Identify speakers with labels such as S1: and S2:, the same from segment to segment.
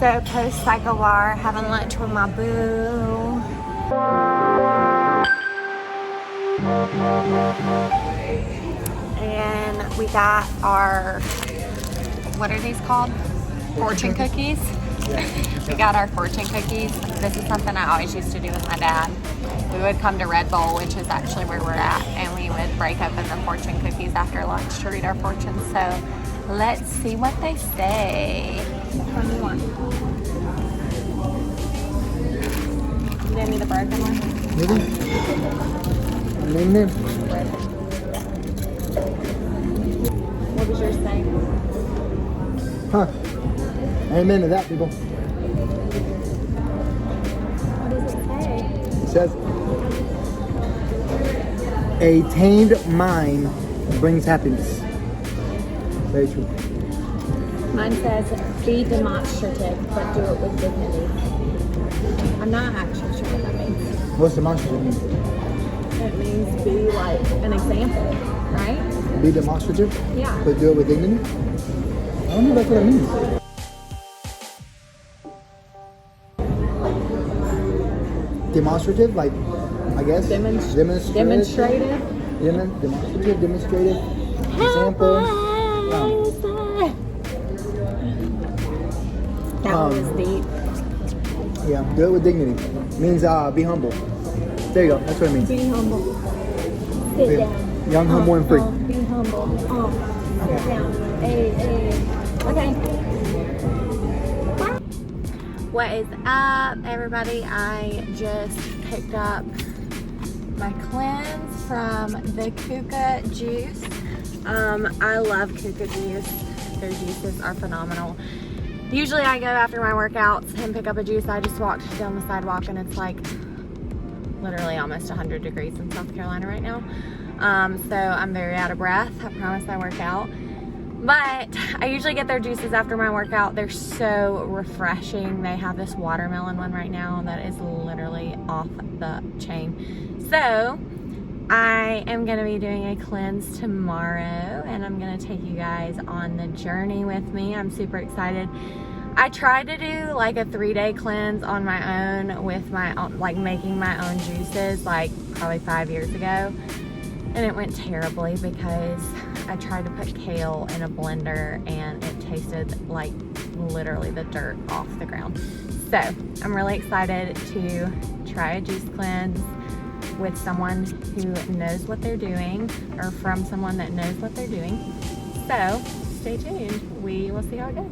S1: So post cycle bar, having lunch with my boo. And we got our, what are these called? Fortune cookies. We got our fortune cookies. This is something I always used to do with my dad. We would come to Red Bull, which is actually where we're at, and we would break open the fortune cookies after lunch to read our fortunes. So let's see what they say. What do you want? You gave me the broken one?
S2: Maybe.
S1: What was yours saying?
S2: Huh. Amen to that, people.
S1: What does it say?
S2: It says, a tamed mind brings happiness. Very true.
S1: Mine says, be demonstrative, but do it with dignity. I'm not actually sure what that means.
S2: What's demonstrative mean?
S1: It means be like an example, right?
S2: Be demonstrative?
S1: Yeah.
S2: But do it with dignity? I don't know if that's what it means. Demonstrative, like, I guess.
S1: Demonstrative.
S2: Demonstrative, demonstrative. Example.
S1: That was deep.
S2: Yeah, do it with dignity. Means be humble. There you go. That's what it means.
S1: Be humble. Sit down.
S2: Young, humble, and free.
S1: Be humble. Sit down. Hey. Okay. What is up, everybody? I just picked up my cleanse from the Kuka Juice. I love Kuka Juice. Their juices are phenomenal. Usually I go after my workouts and pick up a juice. I just walked down the sidewalk and it's like literally almost 100 degrees in South Carolina right now. So I'm very out of breath. I promise I work out. But I usually get their juices after my workout. They're so refreshing. They have this watermelon one right now that is literally off the chain. So I am going to be doing a cleanse tomorrow, and I'm going to take you guys on the journey with me. I'm super excited. I tried to do like a 3-day cleanse on my own with my own, like making my own juices, like probably 5 years ago. And it went terribly because I tried to put kale in a blender and it tasted like literally the dirt off the ground. So I'm really excited to try a juice cleanse with someone who knows what they're doing, or from someone that knows what they're doing. So stay tuned. We will see how it goes.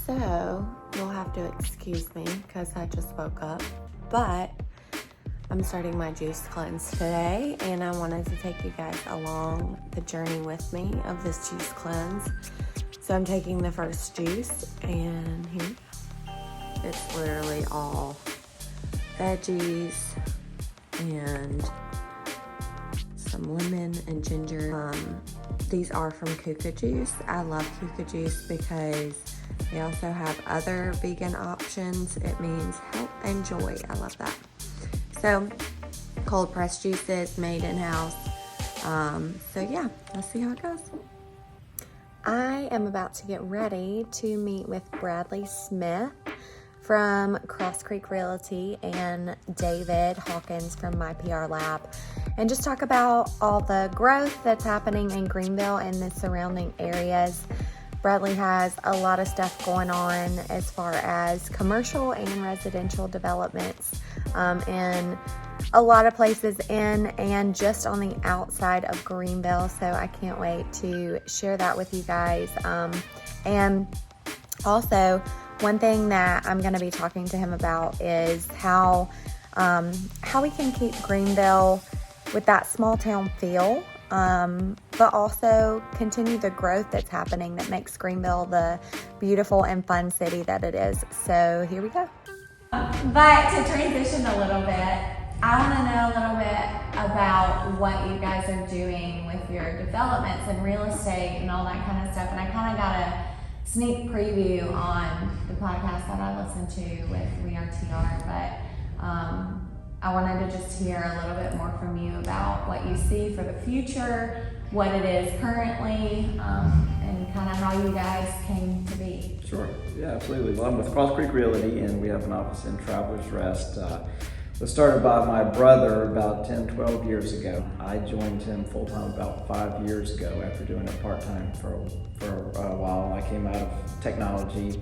S1: So you'll have to excuse me because I just woke up, but I'm starting my juice cleanse today, and I wanted to take you guys along the journey with me of this juice cleanse. So I'm taking the first juice, and here it's literally all veggies and some lemon and ginger. These are from Kuka Juice. I love Kuka Juice because they also have other vegan options. It means health and joy. I love that. So cold pressed juices made in-house. So yeah, let's see how it goes. I am about to get ready to meet with Bradley Smith from Cross Creek Realty and David Hawkins from My PR Lab, and just talk about all the growth that's happening in Greenville and the surrounding areas. Bradley has a lot of stuff going on as far as commercial and residential developments in a lot of places in and just on the outside of Greenville. So I can't wait to share that with you guys. And also, one thing that I'm going to be talking to him about is how we can keep Greenville with that small town feel, but also continue the growth that's happening that makes Greenville the beautiful and fun city that it is. So here we go. But to transition a little bit, I want to know a little bit about what you guys are doing with your developments and real estate and all that kind of stuff. And I kind of got a sneak preview on the podcast that I listened to with ReRTR, but I wanted to just hear a little bit more from you about what you see for the future, what it is currently, and kind of how you guys came to be.
S3: Sure, yeah, absolutely. Well, I'm with Cross Creek Realty, and we have an office in Travelers Rest. It was started by my brother about 10, 12 years ago. I joined him full-time about 5 years ago after doing it part-time for a while. I came out of technology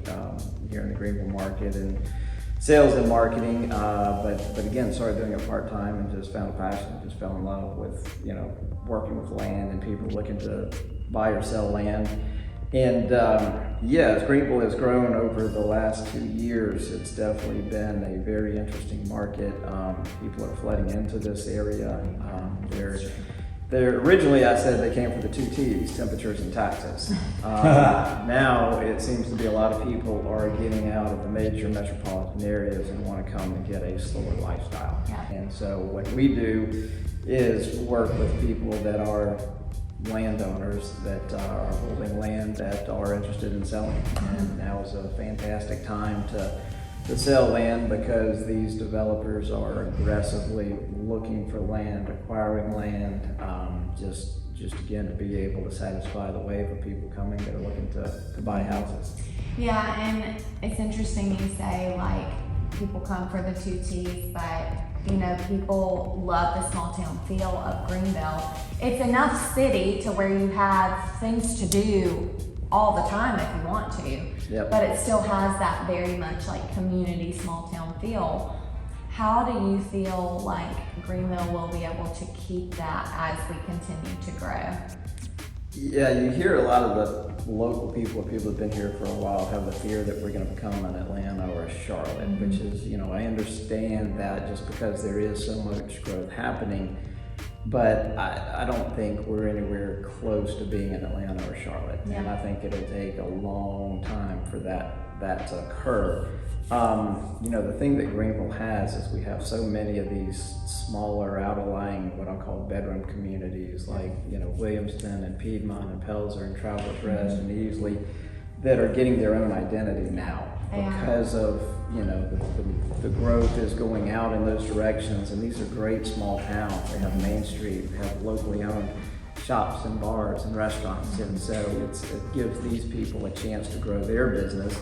S3: here in the Greenville market and sales and marketing, but again, started doing it part-time and just found a passion, just fell in love with, working with land and people looking to buy or sell land. And as Greenville has grown over the last 2 years, it's definitely been a very interesting market. People are flooding into this area. They're originally, I said they came for the 2 T's, temperatures and taxes. Now it seems to be a lot of people are getting out of the major metropolitan areas and want to come and get a slower lifestyle.
S1: Yeah.
S3: And so what we do is work with people that are landowners that are holding land that are interested in selling. And now is a fantastic time to sell land because these developers are aggressively looking for land, acquiring land, just again to be able to satisfy the wave of people coming that are looking to buy houses.
S1: Yeah, and it's interesting you say like people come for the 2 T's, but people love the small town feel of Greenville. It's enough city to where you have things to do all the time if you want to,
S3: Yep.
S1: But it still has that very much like community, small town feel. How do you feel like Greenville will be able to keep that as we continue to grow?
S3: Yeah, you hear a lot of the local people or people who've been here for a while have the fear that we're going to become an Atlanta or a Charlotte, which is, I understand that just because there is so much growth happening, but I don't think we're anywhere close to being an Atlanta or Charlotte.
S1: Yeah.
S3: And I think it'll take a long time for that to occur. The thing that Greenville has is we have so many of these smaller outlying, what I'll call bedroom communities like, Williamston and Piedmont and Pelzer and Travelers Rest and Easley that are getting their own identity now because of, the growth is going out in those directions, and these are great small towns. They have Main Street, they have locally owned shops and bars and restaurants, and so it gives these people a chance to grow their business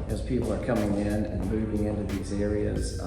S3: as people are coming in and moving into these areas.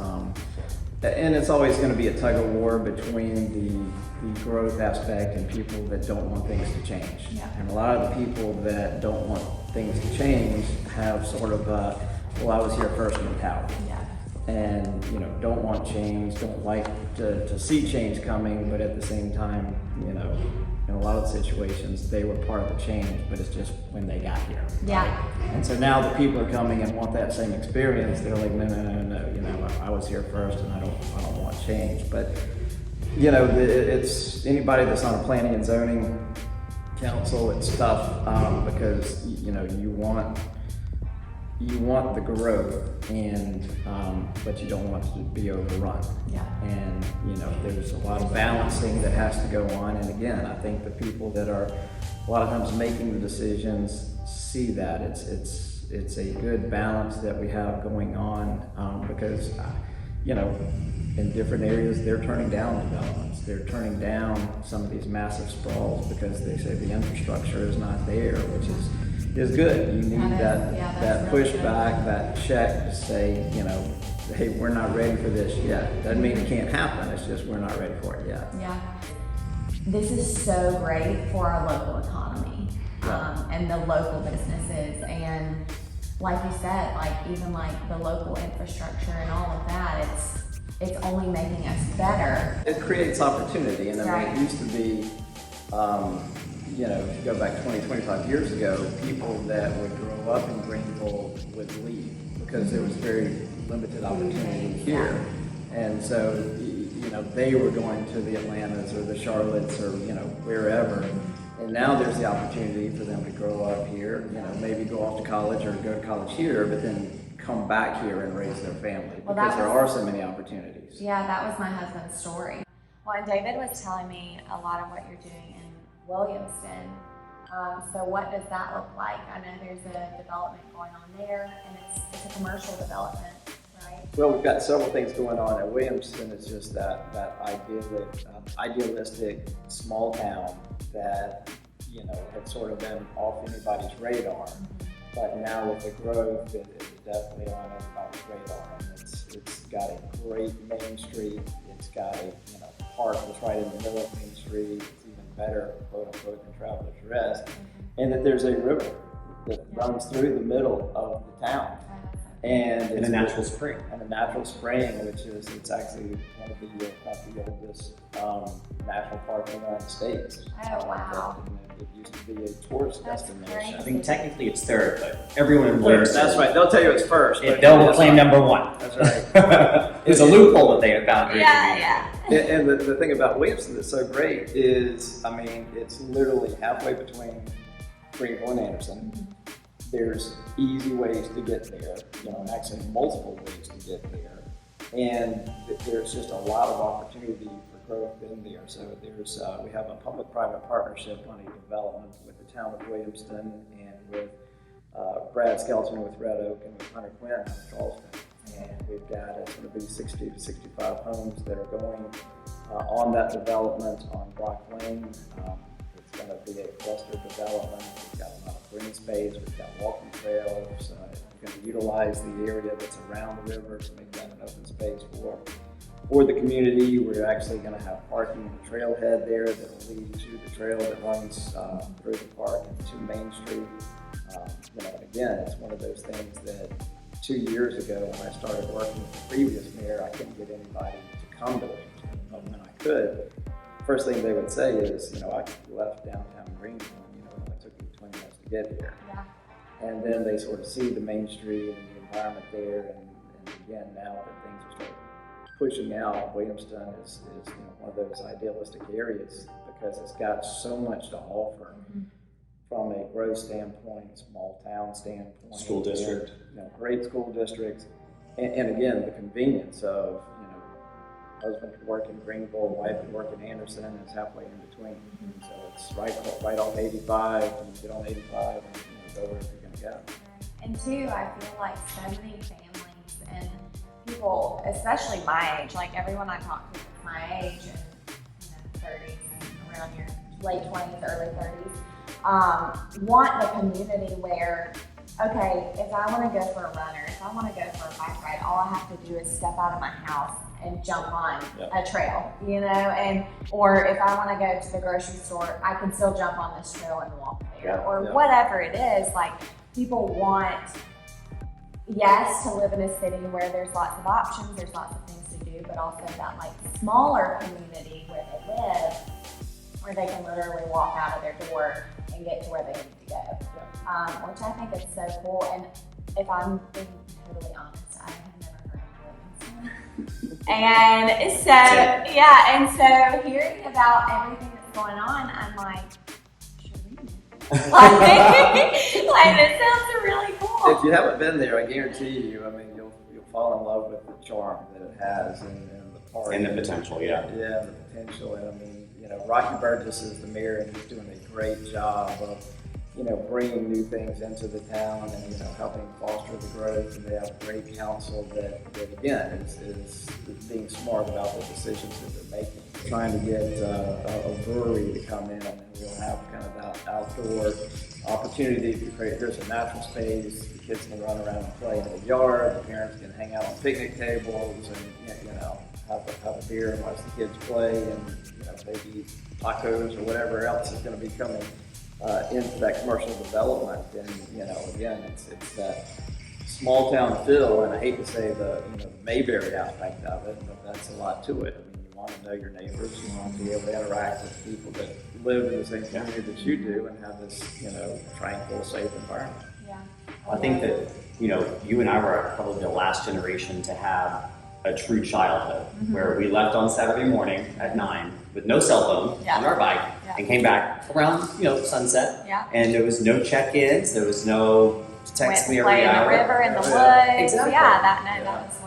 S3: And it's always going to be a tug of war between the growth aspect and people that don't want things to change.
S1: Yeah.
S3: And a lot of the people that don't want things to change have sort of a, well, I was here first mentality.
S1: Yeah.
S3: And don't want change, don't like to see change coming, but at the same time, in a lot of the situations, they were part of the change, but it's just when they got here.
S1: Yeah.
S3: Right? And so now the people are coming and want that same experience. They're like, no, I was here first, and I don't want change. But it's anybody that's on a planning and zoning council. It's tough because you want the growth, and but you don't want it to be overrun.
S1: Yeah.
S3: And there's a lot of balancing that has to go on. And again, I think the people that are a lot of times making the decisions see that it's a good balance that we have going on because in different areas they're turning down developments. They're turning down some of these massive sprawls because they say the infrastructure is not there, which is good. You need that
S1: really
S3: pushback, that check to say, hey, we're not ready for this yet. Doesn't mean it can't happen. It's just we're not ready for it yet.
S1: Yeah. This is so great for our local economy and the local businesses. And like you said, even the local infrastructure and all of that, it's only making us better.
S3: It creates opportunity. And
S1: Right.
S3: It used to be, if you go back 20, 25 years ago, people that would grow up in Greenville would leave because there was very limited opportunity here. And so, they were going to the Atlantas or the Charlottes or, wherever. And now there's the opportunity for them to grow up here, maybe go off to college or go to college here, but then come back here and raise their family because there are so many opportunities.
S1: Yeah, that was my husband's story. Well, and David was telling me a lot of what you're doing in Williamston. So what does that look like? I know there's a development going on there, and it's a commercial development, right?
S3: Well, we've got several things going on. At Williamston, it's just that idealistic small town that had sort of been off anybody's radar. But now with the growth, it's definitely on everybody's radar. And it's got a great main street. It's got a park that's right in the middle of Main Street. It's even better, quote unquote, than Travelers Rest. And that there's a river that runs through the middle of the town. And
S4: a natural spring.
S3: And a natural spring, which is, it's actually one of the oldest national parks in the United States.
S1: Oh, wow.
S3: It used to be a tourist destination.
S4: I think technically it's third, but everyone in Williamston.
S3: That's right. They'll tell you it's first.
S4: They'll claim number one.
S3: That's right.
S4: There's a loophole that they have found.
S1: Yeah.
S3: And the thing about Williamston that's so great is, I mean, it's literally halfway between Greenville and Anderson. There's easy ways to get there, actually multiple ways to get there. And there's just a lot of opportunity for growth in there. So there's, we have a public-private partnership on a development with the town of Williamston and with Brad Skelton with Red Oak and with Hunter Quinn out of Charleston. And we've got, it's going to be 60 to 65 homes that are going on that development on Block Lane. It's going to be a cluster development. We've got a lot of green space. We've got walking trails. We're going to utilize the area that's around the river to make that an open space for the community. We're actually going to have parking and a trailhead there that will lead to the trail that runs through the park and to Main Street. Again, it's one of those things that 2 years ago when I started working with the previous mayor, I couldn't get anybody to come to it. But when I could, first thing they would say is, I left downtown Greenville, it only took me 20 minutes to get here.
S1: Yeah.
S3: And then they sort of see the Main Street and the environment there, and again, now that things are starting pushing out, Williamston is one of those idealistic areas because it's got so much to offer from a growth standpoint, small town standpoint,
S4: school district,
S3: great school districts, and again, the convenience of husband could work in Greenville, wife could work in Anderson, and it's halfway in between. So it's right on 85, and you get on 85 and go wherever you're going to go.
S1: And two, I feel like so many families and people, especially my age, like everyone I talk to is my age and 30s and around your late 20s, early 30s, want the community where, okay, if I want to go for a runner, if I want to go for a bike ride, all I have to do is step out of my house and jump on a trail, or if I want to go to the grocery store, I can still jump on this trail and walk there, whatever it is. Like, people want, yes, to live in a city where there's lots of options, there's lots of things to do, but also that like smaller community where they live, where they can literally walk out of their door and get to where they need to go, which I think is so cool. And if I'm being totally honest, I have never heard of Williamston. And so, and so hearing about everything that's going on, I'm like, like this sounds really cool.
S3: If you haven't been there, I guarantee you, you'll fall in love with the charm that it has and the park.
S4: And the potential,
S3: Yeah, the potential. And Rocky Burgess is the mayor, and he's doing a great job of, bringing new things into the town and, helping foster the growth. And they have a great council that again, is being smart about the decisions that they're making. Trying to get a brewery to come in, and we'll have kind of that outdoor opportunity to create. There's a natural space. The kids can run around and play in the yard. The parents can hang out on picnic tables and, have a beer and watch the kids play, and, maybe eat tacos or whatever else is going to be coming into that commercial development. And, again, it's that small town feel, and I hate to say the Mayberry aspect of it, but that's a lot to it. You want to know your neighbors, you want to be able to interact with people that live in the same community that you do and have this, tranquil, safe environment.
S1: Yeah.
S4: I think that, you and I were probably the last generation to have a true childhood, where we left on Saturday morning at 9 with no cell phone on our bike and came back around, sunset.
S1: Yeah.
S4: And there was no check-ins, there was no text me every hour.
S1: Play in the river, in the woods.
S4: Exactly.
S1: That was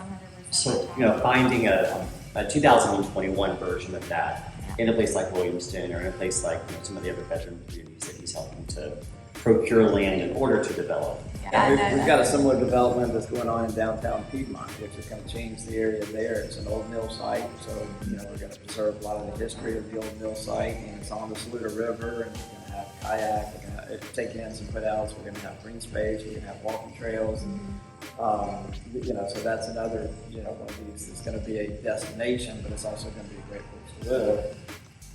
S1: 100%.
S4: So, finding a 2021 version of that in a place like Williamston or in a place like some of the other veteran communities that he's helping to procure land in order to develop.
S3: We've got a similar development that's going on in downtown Piedmont, which is going to change the area there. It's an old mill site, so we're going to preserve a lot of the history of the old mill site, and it's on the Saluda River, and we're going to have kayak. take ins and put outs. We're going to have green space. We're going to have walking trails. So that's another, one of these. It's going to be a destination, but it's also going to be a great place to live.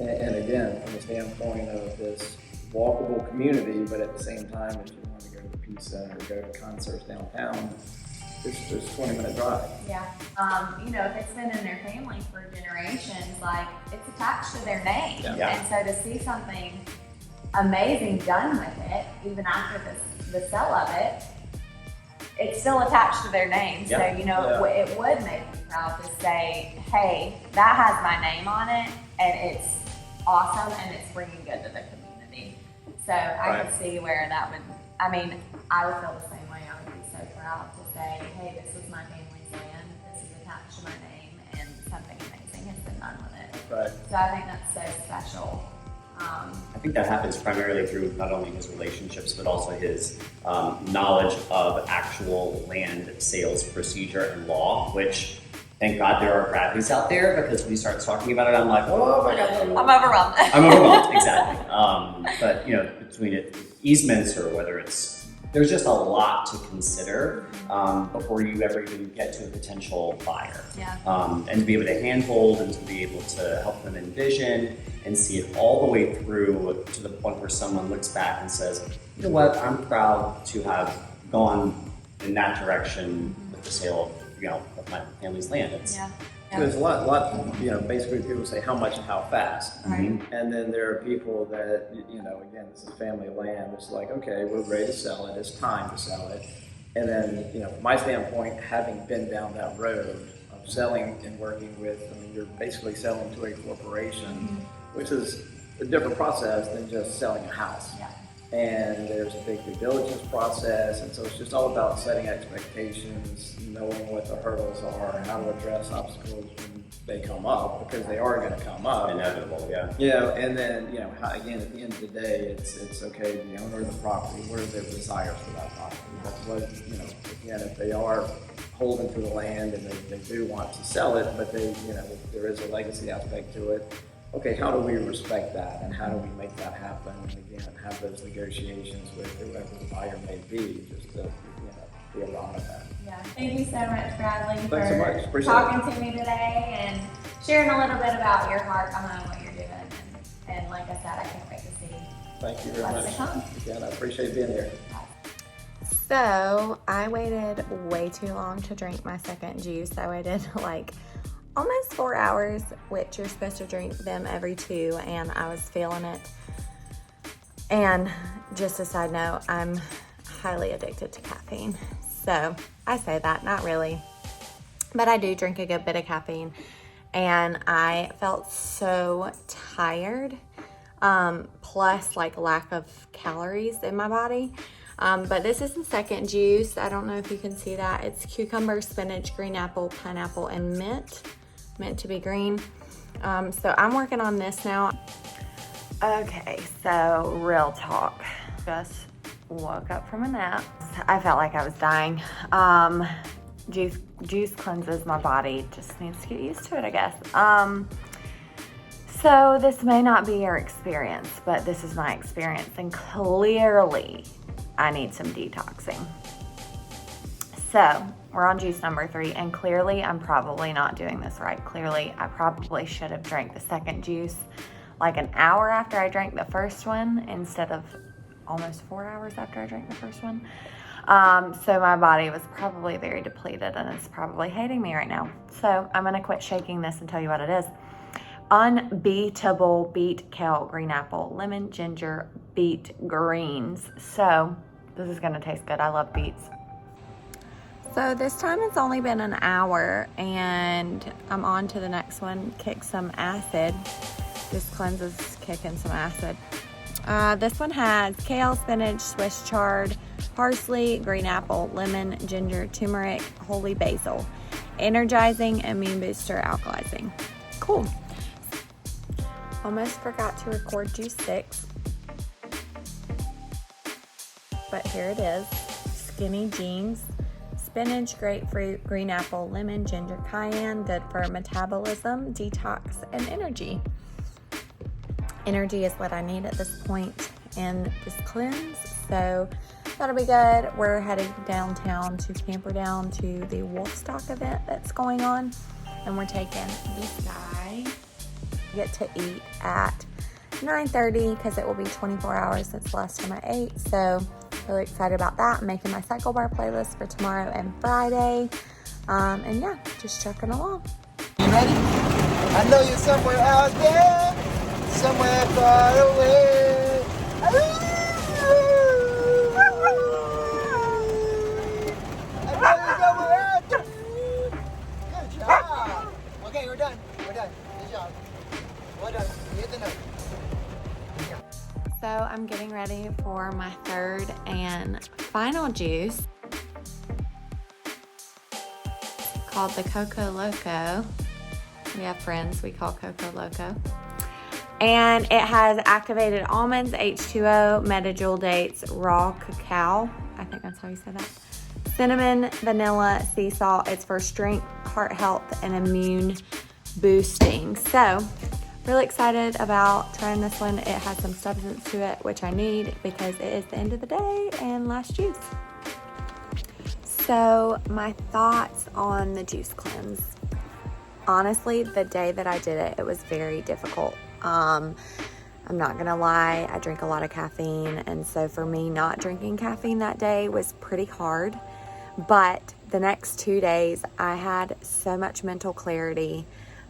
S3: And again, from the standpoint of this walkable community, but at the same time, if you want to go to the pizza or go to concerts downtown, it's just a 20-minute drive.
S5: Yeah. If it's been in their family for generations, like it's attached to their name.
S4: Yeah.
S5: And so to see something amazing done with it, even after the sell of it, it's still attached to their name.
S4: Yeah.
S5: So, it would make me proud to say, hey, that has my name on it and it's awesome and it's bringing good to the community. So I could see where that would, I would feel the same way. I would be so proud to say, hey, this is my family's land, this is attached to my name, and something amazing has been done with it.
S3: Right.
S5: So I think that's so special.
S4: I think that happens primarily through not only his relationships, but also his knowledge of actual land sales procedure and law, which thank God there are Bradleys out there, because when he starts talking about it, I'm like, oh my God.
S5: I'm overwhelmed.
S4: I'm overwhelmed, exactly. But between easements or whether there's just a lot to consider before you ever even get to a potential buyer.
S5: Yeah.
S4: And to be able to handhold and to be able to help them envision and see it all the way through to the point where someone looks back and says, you know what, I'm proud to have gone in that direction with the sale of my family's land.
S5: Yeah.
S3: So there's a lot, basically people say how much and how fast.
S5: Right.
S3: And then there are people that, again, this is family land. It's like, okay, we're ready to sell it. It's time to sell it. And then, from my standpoint, having been down that road of selling and working with, you're basically selling to a corporation, which is a different process than just selling a house.
S5: Yeah.
S3: And there's a big due diligence process, and so it's just all about setting expectations, knowing what the hurdles are, how to address obstacles when they come up, because they are going to come up.
S4: Inevitable, yeah.
S3: And then, how, again, at the end of the day, it's okay, the owner of the property, what are their desires for that property? That's what, again, if they are holding to the land and they do want to sell it, but there is a legacy aspect to it. Okay, how do we respect that, and how do we make that happen? And again, have those negotiations with whoever the buyer may be, just to be around that.
S5: Yeah. Thank you so much, Bradley,
S3: Thanks so much.
S5: for
S3: Appreciate
S5: talking to me today and sharing a little bit about your heart behind what you're doing. And like I said, I can't wait to see
S3: Thank you very
S5: what's
S3: much.
S5: to come.
S3: Again, I appreciate being here.
S1: So I waited way too long to drink my second juice. I waited almost 4 hours, which you're supposed to drink them every 2, and I was feeling it. And just a side note, I'm highly addicted to caffeine. So I say that, not really, but I do drink a good bit of caffeine, and I felt so tired, plus lack of calories in my body. But this is the second juice. I don't know if you can see that. It's cucumber, spinach, green apple, pineapple, and mint. Meant to be green. So I'm working on this now. Okay, so real talk. Just woke up from a nap. I felt like I was dying. Juice cleanses my body. Just needs to get used to it, I guess. So this may not be your experience, but this is my experience, and clearly I need some detoxing. So we're on juice number 3, and clearly I'm probably not doing this right. Clearly I probably should have drank the second juice an hour after I drank the first one instead of almost 4 hours after I drank the first one. So my body was probably very depleted, and it's probably hating me right now. So I'm gonna quit shaking this and tell you what it is. Unbeatable beet, kale, green apple, lemon, ginger, beet greens. So this is gonna taste good. I love beets. So this time it's only been an hour, and I'm on to the next one. Kick some acid. This cleanses kicking some acid. This one has kale, spinach, Swiss chard, parsley, green apple, lemon, ginger, turmeric, holy basil. Energizing, immune booster, alkalizing. Cool. Almost forgot to record juice 6. But here it is. Skinny jeans. Spinach, grapefruit, green apple, lemon, ginger, cayenne, good for metabolism, detox, and energy. Energy is what I need at this point, in this cleanse. So that'll be good. We're heading downtown to Camperdown to the Wolfstock event that's going on. And we're taking this guy. Get to eat at 9:30 because it will be 24 hours since the last time I ate. So really excited about that. I'm making my cycle bar playlist for tomorrow and Friday. And yeah, just trucking along.
S2: You ready? I know you're somewhere out there, somewhere far away. I know you're somewhere out there. Good job. Okay, we're done. We're done. Good job. Well done. You hit the note.
S1: So I'm getting ready for my third and final juice called the Coco Loco. We have friends we call Coco Loco. And it has activated almonds, H2O, Medjool dates, raw cacao. I think that's how you say that. Cinnamon, vanilla, sea salt. It's for strength, heart health, and immune boosting. So really excited about trying this one. It has some substance to it, which I need because it is the end of the day and last juice. So my thoughts on the juice cleanse. Honestly, the day that I did it, it was very difficult. I'm not gonna lie, I drink a lot of caffeine, and so for me, not drinking caffeine that day was pretty hard. But the next 2 days, I had so much mental clarity,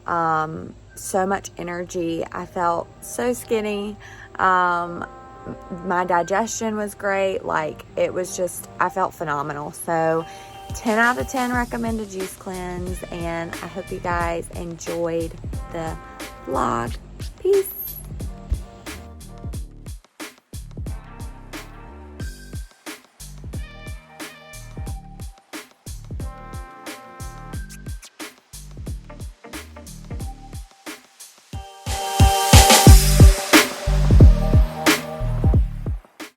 S1: so much energy. I felt so skinny. My digestion was great. Like, it was just, I felt phenomenal. So 10 out of 10 recommended juice cleanse, and I hope you guys enjoyed the vlog. Peace.